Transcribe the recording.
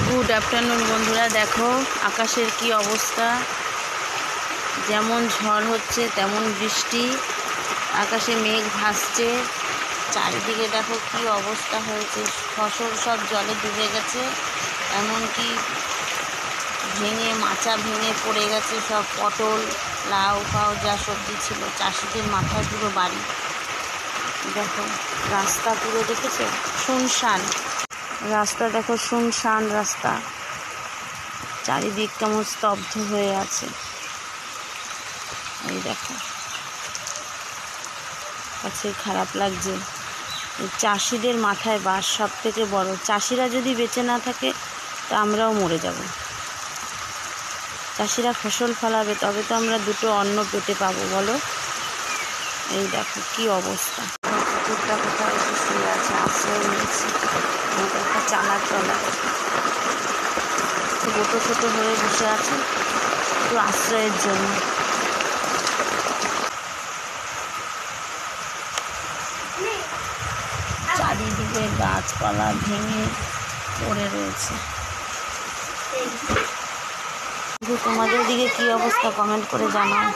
Good afternoon বন্ধুরা, দেখো আকাশের কি অবস্থা। যেমন ঝড় হচ্ছে তেমন বৃষ্টি, আকাশে মেঘ ভাসছে, চারিদিকে দেখো কি অবস্থা হয়েছে। ফসল সব জলে ডুবে গেছে, এমনকি মাচা ভেঙে পড়ে গেছে সব। পটল, লাউ ফাউ যা সবজি ছিল, চাষিদের মাথায় পুরো বাড়ি। দেখো রাস্তা পুরো, দেখেছো শুনশান রাস্তা, দেখো শুনশান রাস্তা, চারিদিক কেমন স্তব্ধ হয়ে আছে। এই দেখো, কাছে খারাপ লাগছে। চাষিদের মাথায় বাস সব থেকে বড়। চাষিরা যদি বেঁচে না থাকে তা আমরাও মরে যাব। চাষিরা ফসল ফলাবে, তবে তো আমরা দুটো অন্ন পেটে পাবো, বলো। এই দেখো কি অবস্থা। কুকুরটা কোথায় এসে শুয়ে আছে, আশ্রয় নিয়েছে। একটা চালার তলা গোটো ছোটো হয়ে বসে আছে একটু আশ্রয়ের জন্য। চারিদিকে গাছপালা ভেঙে পড়ে রয়েছে। তোমাদের দিকে কি অবস্থা কমেন্ট করে জানাও।